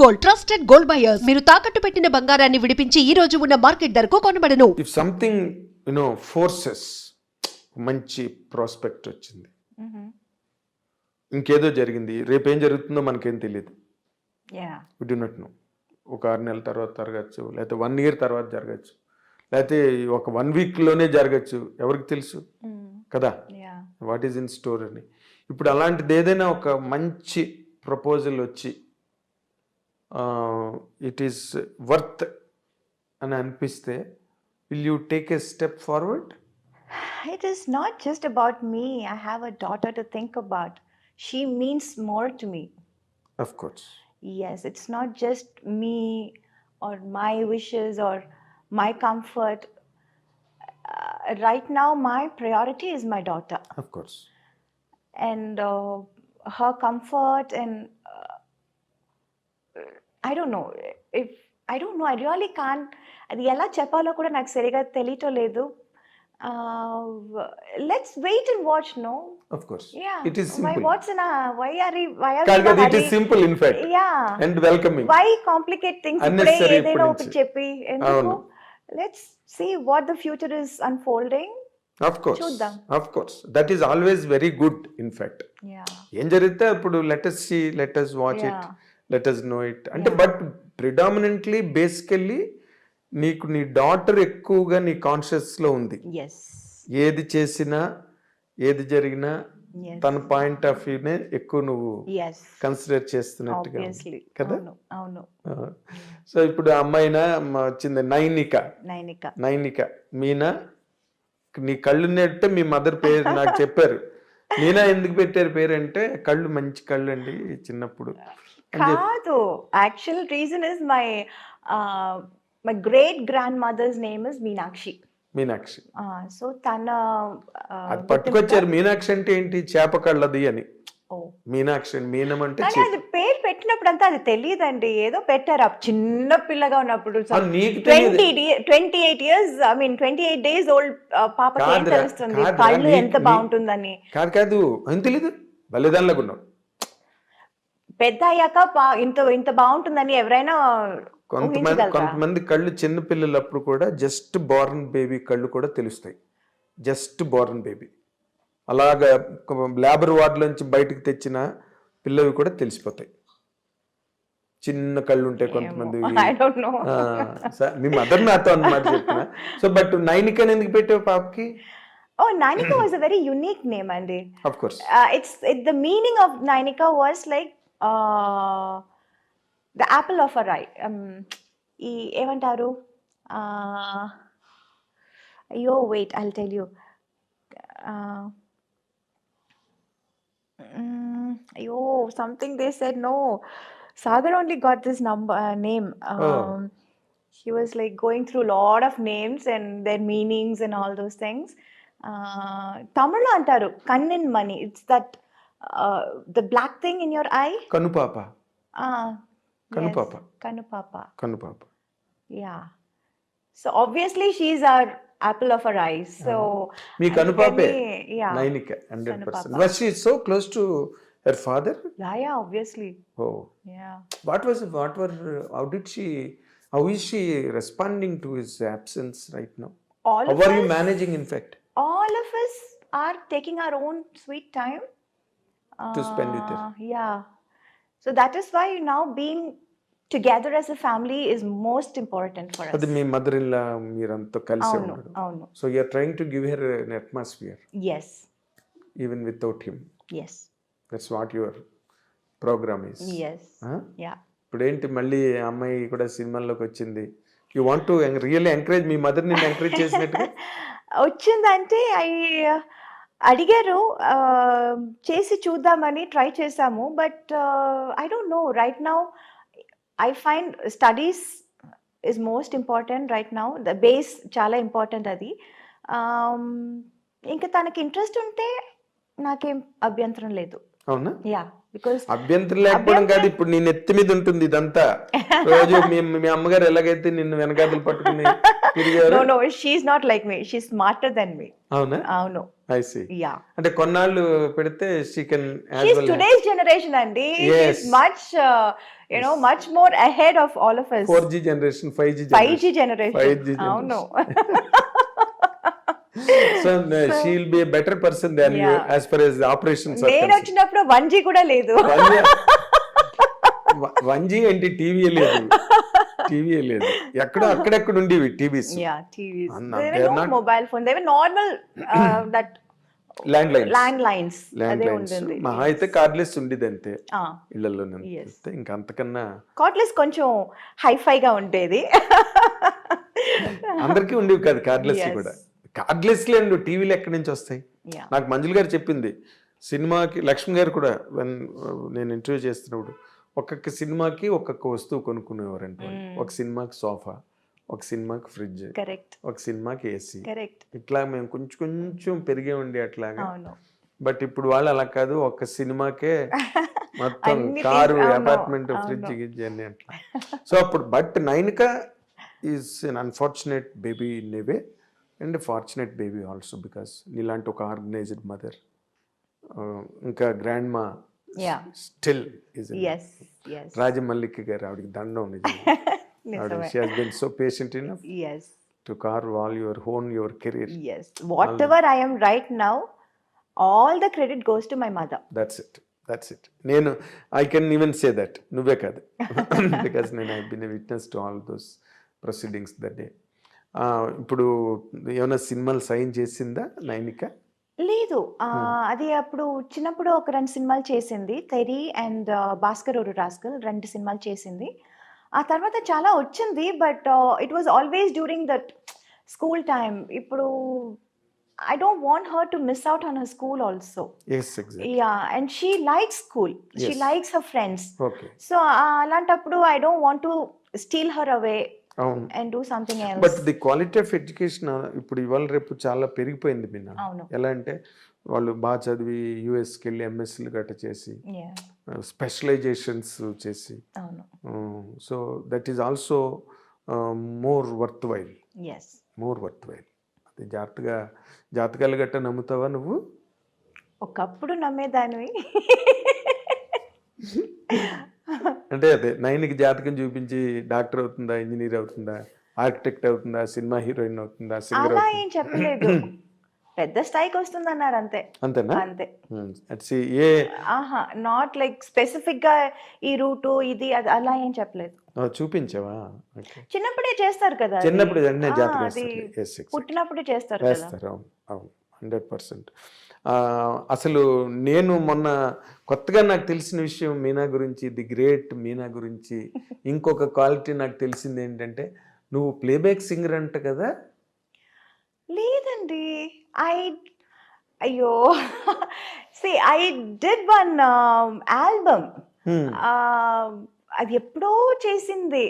Gold, trusted gold buyers. మీరు తాకట్టు పెట్టిన బంగారాన్ని విడిపించి ఈ రోజు ఉన్న మార్కెట్ ధరకు కొనబడను. ఇఫ్ సంథింగ్ ఫోర్సెస్ మంచి ప్రాస్పెక్ట్ వచ్చింది, ఇంకేదో జరిగింది, రేపేం జరుగుతుందో మనకేం తెలియదు. We do not know. ఒక 6 నెలల తర్వాత జరగచ్చు, లేకపోతే 1 year తర్వాత జరగచ్చు, లేకపోతే ఒక 1 weekలోనే జరగచ్చు, ఎవరికి తెలుసు కదా వాట్ ఈజ్ ఇన్ స్టోర్ అని. ఇప్పుడు అలాంటిది ఏదైనా ఒక మంచి ప్రపోజల్ వచ్చి ఇట్ ఈస్ వర్త్ అని అనిపిస్తే, will you take a step forward? It is not just about me. I have a daughter to think about. She means more to me. Of course. Yes, it's not just me or my wishes or my comfort. Right now, my priority is my daughter. Of course. And her comfort and I don't know. I really can't. అది ఎలా చెప్పాలో కూడా నాకు సరిగా తెలియటం లేదు. Let's wait and watch, no? Of course. Yeah. It is simple. Why are we It is simple in fact. Yeah. And welcoming. Why complicate things? Unnecessary. ఏదైనా ఒకటి చెప్పి ఎందుకు? Let's see what the future is unfolding. Of course. చూద్దాం. Of course. That is always very good in fact. Yeah. ఏం జరిగితే అప్పుడు let us see, let us watch it, let us know it. అంటే but predominantly basically నీకు నీ daughter ఎక్కువగా నీ కాన్షియస్లో ఉంది. Yes. ఏది చేసినా ఏది జరిగినా తన పాయింట్ ఆఫ్ వ్యూనే ఎక్కువ నువ్వు కన్సిడర్ చేస్తున్నట్టుగా కదా. అవును. సో ఇప్పుడు అమ్మాయినా వచ్చింది నైనిక మీనా, నీ కళ్ళు నెట్టే మీ మదర్ పేరు నాకు చెప్పారు. మీనా ఎందుకు పెట్టారు పేరు అంటే, కళ్ళు మంచి కళ్ళు అండి చిన్నప్పుడు. కాదు, actual reason is my great grandmother's name is Meenakshi. So tana అది పట్టుకొచ్చారు. మీనాక్షి అంటే ఏంటి? చేప కళ్ళది అని. మీనాక్షి మీనం అంటే అది పేరు పెట్టినప్పుడు అంతా అది తెలియదండి, ఏదో పెట్టారు చిన్న పిల్లగా ఉన్నప్పుడు. 28 years, I mean 28 days old పాపకి ఏం తెలుస్తుంది కళ్ళు ఎంత బాగుంటుందని? కాదు అని తెలీదు. బలిదానిలాగా ఉన్నావు. పెద్ద అయ్యాక ఇంత బాగుంటుందని ఎవరైనా కొంతమంది కళ్ళు చిన్న పిల్లలప్పుడు కూడా జస్ట్ బోర్న్ బేబీ కళ్ళు కూడా తెలుస్తాయి. జస్ట్ బోర్న్ బేబీ అలాగా లేబర్ వార్డులోంచి బయటకు తెచ్చిన పిల్లవి కూడా తెలిసిపోతాయి. చిన్న కళ్ళు ఉంటాయి కొంతమంది. మీ మదర్ నాతో అన్నమాట చెప్పిన. సో బట్ నైనిక ఎందుకు పెట్టావు పాపకి? Nainika was a very unique name, Andy. Of course. The meaning of Nainika was like the apple of her eye. ఏమంటారు? అయ్యో wait, I'll tell you. అయ్యో something they said. No, Sagar only got this name. He was like going through a lot of names and their meanings and all those things. Tamil antaru kannin mani. It's that the black thing in your eye. Kanupapa. Kanupapa. Yeah. So obviously she's our apple of her eyes. So me Kanupape. Yeah. Nainika 100%. Was she so close to her father? Yeah, obviously. Oh. Yeah. How is she responding to his absence right now? How are you managing in fact? All of us are taking our own sweet time to spend with her. Yeah. So that is why now being together as a family is most important for us. Adi mee mother-in-law meeranto kalise unnaru. Avunu. So you are trying to give her an atmosphere. Yes. Even without him. Yes. That's what your program is. Yes. Yeah. ఇప్పుడు ఏంటి మళ్ళీ అమ్మాయి కూడా సినిమాల్లోకి వచ్చింది. You want to really encourage me mother ని encourage చేసినట్టుగా వచ్చిందంటే అడిగారు, చేసి చూద్దామని ట్రై చేసాము. But I don't know, right now I find studies is most important right now. The base చాలా ఇంపార్టెంట్ అది. ఇంకా తనకి ఇంట్రెస్ట్ ఉంటే నాకేం అభ్యంతరం లేదు. అవునా? యా, బికాజ్ అభ్యంతరం లేకపోవడం కాదు, ఇప్పుడు నీ నెత్తి మీద ఉంటుంది ఇదంతా. రోజు మీ అమ్మగారు ఎలాగైతే నిన్ను వెనకాతలు పట్టుకుని No, she's not like me. She's smarter than me. అవునా? అవును. I see. Yeah. అంటే కొన్నాళ్ళు పెడితే she can as she's well. Today's generation అండి. She's much you know, much more ahead of all of us. 4G generation, 5G 5G generation. 5G అవును. So she will be a better person than you Yeah. as far as the operations are నేను concerned. వచ్చినప్పుడు 1G కూడా లేదు. 1G అంటే TV లేదు, అక్కడెక్కడ ఉండేవి TVs. Yeah, TVs. No, There they were are no not- mobile phone. They were normal that landlines అదే ఉంటుంది. మహా అయితే కార్డ్లెస్ ఉండేది అంతే Ah, ఇళ్లలో. yes. ఇంకా అంతకన్నా కార్డ్లెస్ కొంచెం హైఫైగా ఉండేది. అందరికీ ఉండేవి కాదు కార్డ్లెస్ Yes. కూడా. కార్డ్లెస్ లేండి టీవీలు ఎక్కడి నుంచి వస్తాయి? Yeah. నాకు మంజుల గారు చెప్పింది, సినిమాకి లక్ష్మి గారు కూడా నేను ఇంటర్వ్యూ చేస్తున్నప్పుడు ఒక్కొక్క సినిమాకి ఒక్కొక్క వస్తువు కొనుక్కునేవారంట. ఒక సినిమాకి సోఫా, ఒక సినిమాకి ఫ్రిడ్జ్, కరెక్ట్, ఒక సినిమాకి ఏసీ. కరెక్ట్. ఇట్లా మేము కొంచెం పెరిగే ఉండి అట్లాగా. అవును. బట్ ఇప్పుడు వాళ్ళు అలా కాదు, ఒక్క సినిమాకే మొత్తం అన్ని కారు, అవును, అపార్ట్మెంట్, అవును. ఫ్రిడ్జ్ గిడ్జ్ అన్ని అట్లా. సో అప్పుడు but Nainika is an unfortunate baby in a way and fortunate baby also because నీలాంటి ఒక ఆర్గనైజ్డ్ మదర్, ఇంకా grandma Yeah. Still is Yes, yes. Rajamallika garu, ఆవిడకి దండం నిజంగా. ఆవిడ నిజమే. She has been so patient enough Yes, to carve all your own your career. yes. Whatever I am right now, all the credit goes to my mother. That's it. నేను I can even say that, నువ్వే కాదు, because నేను I been a witness to all those proceedings that day. ఇప్పుడు ఏమైనా సినిమాలు sign చేసిందా నైనిక? లేదు, అది అప్పుడు చిన్నప్పుడు ఒక 2 సినిమాలు చేసింది. తెరి అండ్ భాస్కర్ ఓరు రాస్కల్ 2 సినిమాలు చేసింది. ఆ తర్వాత చాలా వచ్చింది, but it was always during that school time. ఇప్పుడు I don't want her to miss out on her school also. Yes, exactly. Yeah, and she likes school. She Yes. likes her friends. Okay. So అలాంటప్పుడు I don't want to steal her away అవును. and do something else. But the quality of education ఇప్పుడు ఇవాళ రేపు చాలా పెరిగిపోయింది మీనా. అవును. ఎలా అంటే వాళ్ళు బాగా చదివి యూఎస్కి వెళ్ళి ఎంఎస్సీలు గట్ట చేసి Yeah, స్పెషలైజేషన్స్ చేసి, అవును. So that is also more worth while. Yes. అది జాతకాలు గట్ట నమ్ముతావా నువ్వు? ఒకప్పుడు నమ్మేదానివి. అంటే అదే నైన్కి జాతకం చూపించి డాక్టర్ అవుతుందా, ఇంజనీర్ అవుతుందా, ఆర్కిటెక్ట్ అవుతుందా, సినిమా హీరోయిన్ అవుతుందా, సింగర్ అలా అవుతుందా? ఏం చెప్పలేదు. పెద్ద స్థాయికి వస్తుందన్నారు అంతే. అంతేనా? అంతే. అట్సి ఏ ఆహా, నాట్ లైక్ స్పెసిఫిక్ గా ఈ రూటు ఇది అది అలా ఏం చెప్పలేదు. చూపించావా? ఓకే. చిన్నప్పుడే చేస్తారు కదా అది. చిన్నప్పుడు వెంటనే ఆ, జాతకం అది వేస్తారు. Yes, exactly. పుట్టినప్పుడే చేస్తారు కదా. వేస్తారు. అవును 100%. అసలు నేను మొన్న కొత్తగా నాకు తెలిసిన విషయం మీనా గురించి, ది గ్రేట్ మీనా గురించి ఇంకొక క్వాలిటీ నాకు తెలిసింది ఏంటంటే, నువ్వు ప్లేబ్యాక్ సింగర్ అంట కదా? లేదండి, అయ్యో ఐ డిడ్ వన్ ఆల్బమ్. అది ఎప్పుడో చేసింది.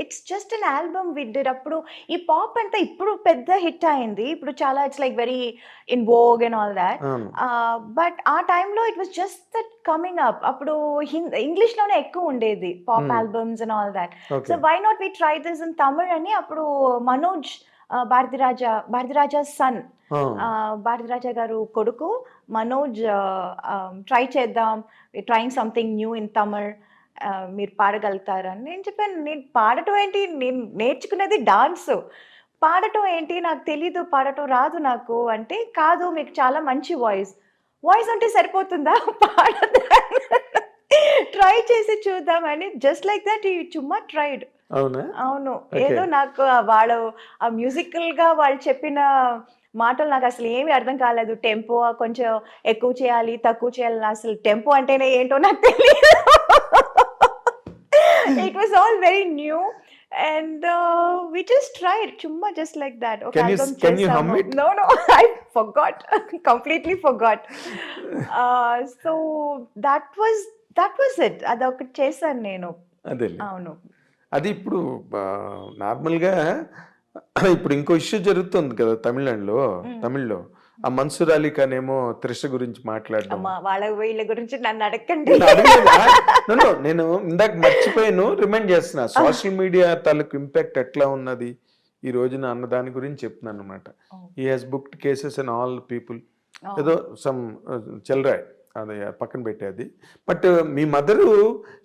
It's just an album we did. అప్పుడు ఈ పాప్ అంతా ఇప్పుడు పెద్ద హిట్ అయింది. ఇప్పుడు చాలా it's like very in vogue and all that. అవును. బట్ ఆ టైంలో it was just that coming up. అప్పుడు ఇంగ్లీష్ లోనే ఎక్కువ ఉండేది pop albums and all that. Okay. So why not we try this in Tamil అని అప్పుడు మనోజ్ భారతిరాజా సన్, భారతిరాజా గారు కొడుకు మనోజ్ ట్రై చేద్దాం, trying something new in Tamil, మీరు పాడగలుగుతారని నేను చెప్పాను. నేను పాడటం ఏంటి, నేను నేర్చుకునేది డాన్స్, పాడటం ఏంటి నాకు తెలీదు, పాడటం రాదు నాకు అంటే, కాదు మీకు చాలా మంచి వాయిస్ అంటే సరిపోతుందా, పాడదా, ట్రై చేసి చూద్దామని జస్ట్ లైక్ దట్ చుమ్మా ట్రైడ్. అవునా? అవును. Okay. ఏదో నాకు వాళ్ళు ఆ మ్యూజికల్ గా వాళ్ళు చెప్పిన మాటలు నాకు అసలు ఏమీ అర్థం కాలేదు. టెంపో కొంచెం ఎక్కువ చేయాలి, తక్కువ చేయాలి, అసలు టెంపో అంటేనే ఏంటో నాకు తెలియదు. It was all very new and we just tried chumma just like that. Okay, Can you hum it? No, I forgot. Completely forgot. So that was it. adokati chesanu nenu. అదే అవును. అది ఇప్పుడు నార్మల్గా ఇప్పుడు ఇంకో ఇష్యూ జరుగుతుంది కదా తమిళ్లో ఆ మన్సూర్ అలీ ఖాన్ ఏమో త్రిష గురించి మాట్లాడడం. అమ్మా, వాళ్ళ వీళ్ళ గురించి నన్ను అడగండి. నేను ఇందాక మర్చిపోయాను, రిమైండ్ చేస్తున్నా. సోషల్ మీడియా తాలూకు ఇంపాక్ట్ ఎట్లా ఉన్నది ఈ రోజున అన్న దాని గురించి చెప్తున్నాను అనమాట. He has booked cases and all people, ఏదో సమ్ చిల్డ్రన్ అది పక్కన పెట్టేది. But me mother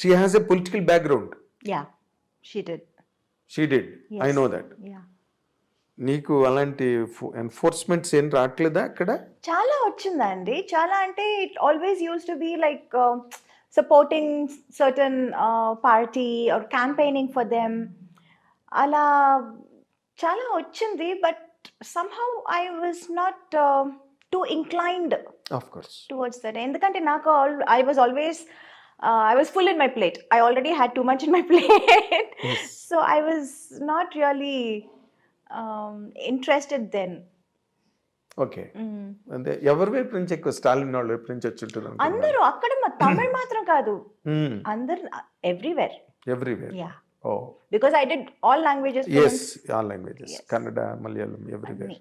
she has a political background. Yeah, she did. She did, I Yes. Know that. Yeah. నీకు అలాంటి ఎన్ఫోర్స్మెంట్స్ ఏం రావట్లేదా అక్కడ? చాలా వచ్చిందండి. చాలా అంటే it always use to be like supporting certain party or campaigning for them. అలా చాలా వచ్చింది. But somehow I was not too inclined of course. Towards that. ఎందుకంటే నాకు I was always I was full in my plate. I already had too much in my plate. Yes. So I was not really interested then. Okay. అంటే ఎవరి వైపు నుంచి ఎక్కువ, స్టాలిన్ వాళ్ళ వైపు నుంచి వచ్చి ఉంటుంది అందరూ అక్కడ తమిళ్ మాత్రం కాదు, అందరు everywhere. Everywhere. Yeah, oh because I did all languages. Yes, all languages, Kannada, Malayalam, everywhere.